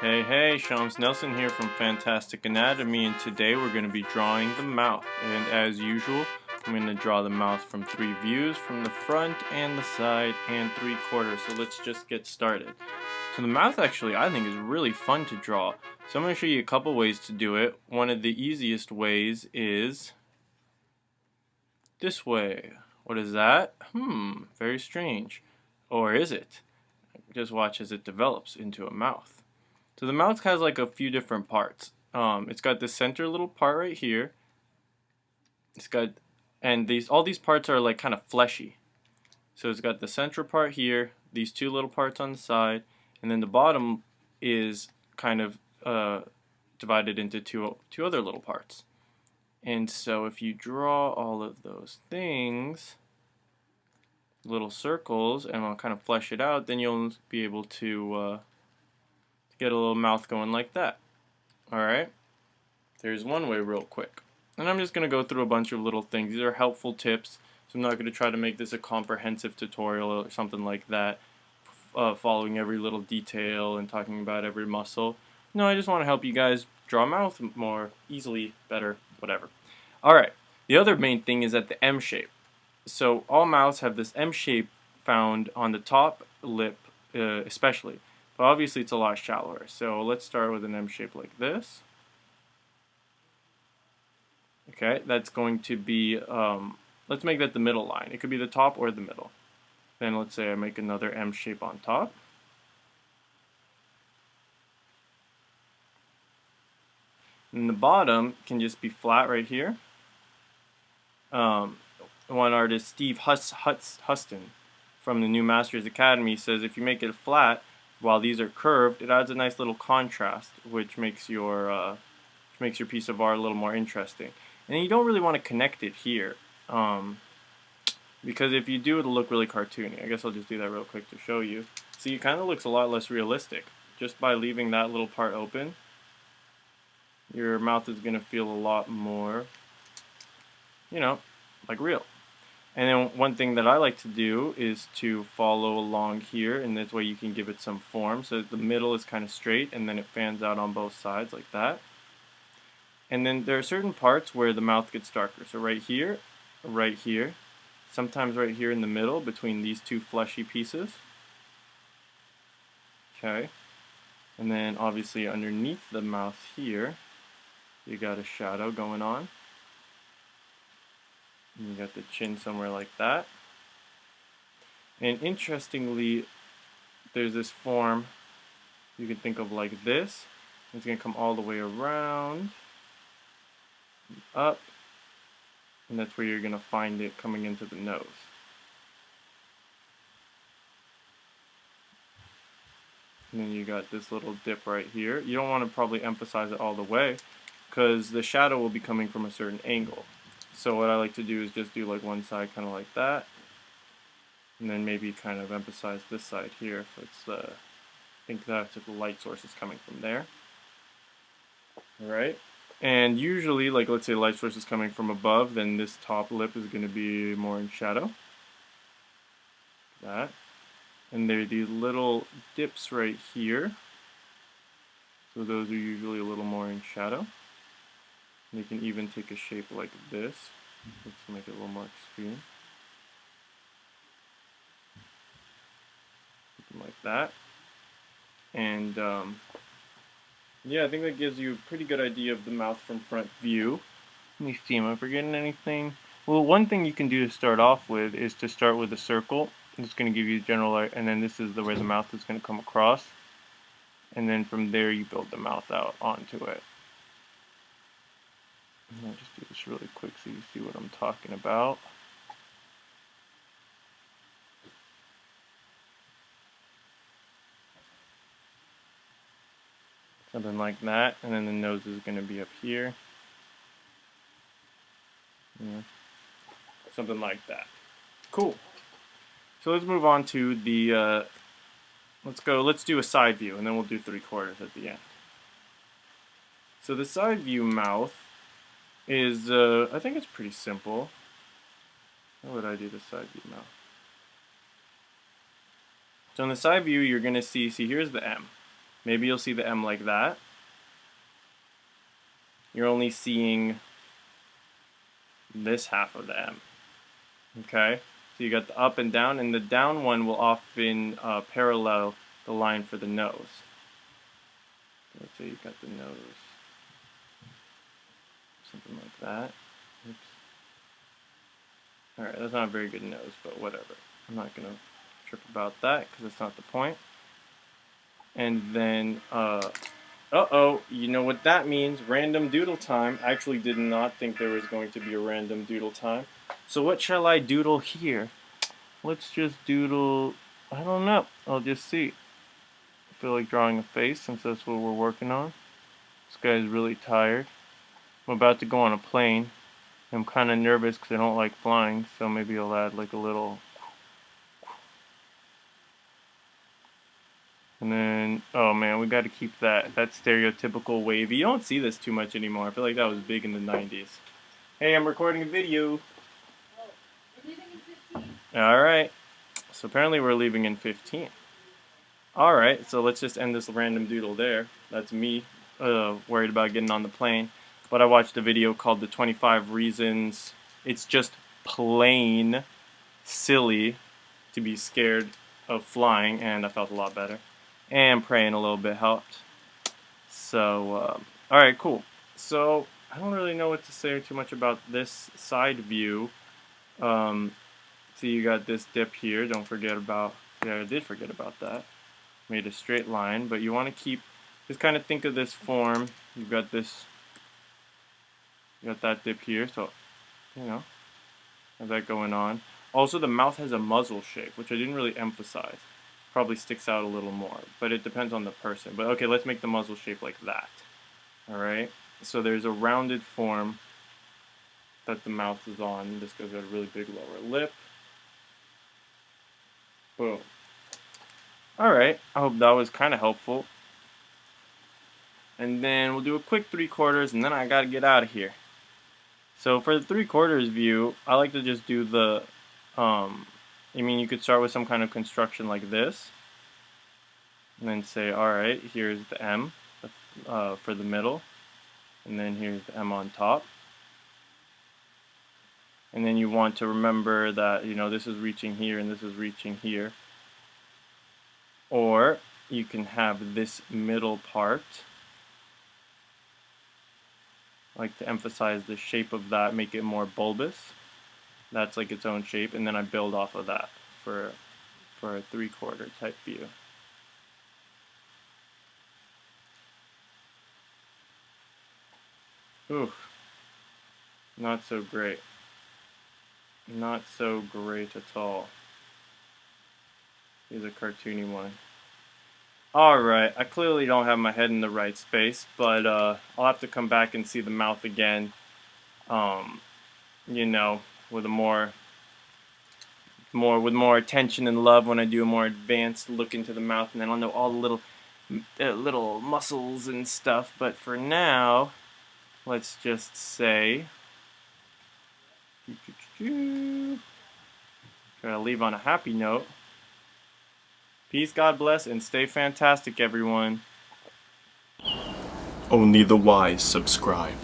Hey, Shams Nelson here from Fantastic Anatomy, and today we're going to be drawing the mouth. And as usual, I'm going to draw the mouth from 3 views, from the front and the side and 3/4. So let's just get started. So the mouth actually I think is really fun to draw. So I'm going to show you a couple ways to do it. One of the easiest ways is this way. What is that? Very strange. Or is it? Just watch as it develops into a mouth. So the mouth has like a few different parts. It's got the center little part right here. It's got, and all these parts are like kind of fleshy. So it's got the central part here, these two little parts on the side, and then the bottom is kind of divided into two other little parts. And so if you draw all of those things, little circles, and I'll kind of flesh it out, then you'll be able to get a little mouth going like that. Alright, there's one way real quick. And I'm just going to go through a bunch of little things. These are helpful tips, so I'm not going to try to make this a comprehensive tutorial or something like that, following every little detail and talking about every muscle. No, I just want to help you guys draw a mouth more easily, better, whatever. Alright, the other main thing is at the M shape. So all mouths have this M shape found on the top lip especially. But obviously it's a lot shallower. So let's start with an M shape like this. Okay, that's going to be, let's make that the middle line. It could be the top or the middle. Then let's say I make another M shape on top. And the bottom can just be flat right here. One artist, Steve Huston, from the New Masters Academy, says if you make it flat while these are curved, it adds a nice little contrast, which makes your piece of art a little more interesting. And you don't really want to connect it here, because if you do, it'll look really cartoony. I guess I'll just do that real quick to show you. See, it kind of looks a lot less realistic. Just by leaving that little part open, your mouth is going to feel a lot more, like real. And then one thing that I like to do is to follow along here, and this way you can give it some form. So the middle is kind of straight, and then it fans out on both sides like that. And then there are certain parts where the mouth gets darker. So right here, sometimes right here in the middle between these two fleshy pieces. Okay. And then obviously underneath the mouth here, you got a shadow going on. And you got the chin somewhere like that. And interestingly, there's this form you can think of like this. It's going to come all the way around, up, and that's where you're going to find it coming into the nose. And then you got this little dip right here. You don't want to probably emphasize it all the way, because the shadow will be coming from a certain angle. So what I like to do is just do like one side kind of like that, and then maybe kind of emphasize this side here if it's I think that's if the light source is coming from there. Alright, and usually, like let's say the light source is coming from above, then this top lip is going to be more in shadow. That. And there are these little dips right here, so those are usually a little more in shadow. You can even take a shape like this. Let's make it a little more extreme. Something like that. And yeah, I think that gives you a pretty good idea of the mouth from front view. Let me see, am I forgetting anything? Well, one thing you can do to start off with is to start with a circle. It's going to give you a general, and then this is where the mouth is going to come across. And then from there you build the mouth out onto it. I'll just do this really quick so you see what I'm talking about. Something like that, and then the nose is going to be up here. Yeah. Something like that. Cool. So let's move on to the, let's do a side view, and then we'll do 3/4 at the end. So the side view mouth is, I think it's pretty simple. How would I do the side view mouth? So in the side view, you're going to see here's the M. Maybe you'll see the M like that. You're only seeing this half of the M. Okay? So you got the up and down, and the down one will often parallel the line for the nose. Let's say you got the nose. Something like that. Oops. Alright, that's not a very good nose, but whatever. I'm not going to trip about that because that's not the point. And then, uh-oh, you know what that means? Random doodle time. I actually did not think there was going to be a random doodle time. So what shall I doodle here? Let's just doodle, I don't know. I'll just see. I feel like drawing a face since that's what we're working on. This guy's really tired. I'm about to go on a plane. I'm kind of nervous because I don't like flying, so maybe I'll add like a little. And then, oh man, we got to keep that stereotypical wavy. You don't see this too much anymore. I feel like that was big in the 90s. Hey, I'm recording a video. Oh, we're leaving in 15. Alright, so apparently we're leaving in 15. Alright, so let's just end this random doodle there. That's me worried about getting on the plane. But I watched a video called The 25 Reasons It's Just Plain Silly to Be Scared of Flying, and I felt a lot better. And praying a little bit helped. So, alright, cool. So, I don't really know what to say too much about this side view. So you got this dip here. Don't forget about, yeah, I did forget about that. Made a straight line, but you want to keep, just kind of think of this form. You've got this, you got that dip here, so, you know, have that going on. Also, the mouth has a muzzle shape, which I didn't really emphasize. Probably sticks out a little more, but it depends on the person. But okay, let's make the muzzle shape like that. Alright, so there's a rounded form that the mouth is on. This guy's got a really big lower lip. Boom. Alright, I hope that was kind of helpful. And then we'll do a quick 3/4, and then I gotta get out of here. So for the 3/4 view, I like to just do the, I mean, you could start with some kind of construction like this. And then say, alright, here's the M for the middle. And then here's the M on top. And then you want to remember that, you know, this is reaching here and this is reaching here. Or you can have this middle part. I like to emphasize the shape of that, make it more bulbous. That's like its own shape, and then I build off of that for a 3/4 type view. Ooh, not so great. Not so great at all. Here's a cartoony one. Alright, I clearly don't have my head in the right space, but I'll have to come back and see the mouth again, you know, with a more attention and love when I do a more advanced look into the mouth, and then I'll know all the little muscles and stuff. But for now, let's just say, try to leave on a happy note. Peace, God bless, and stay fantastic, everyone. Only the wise subscribe.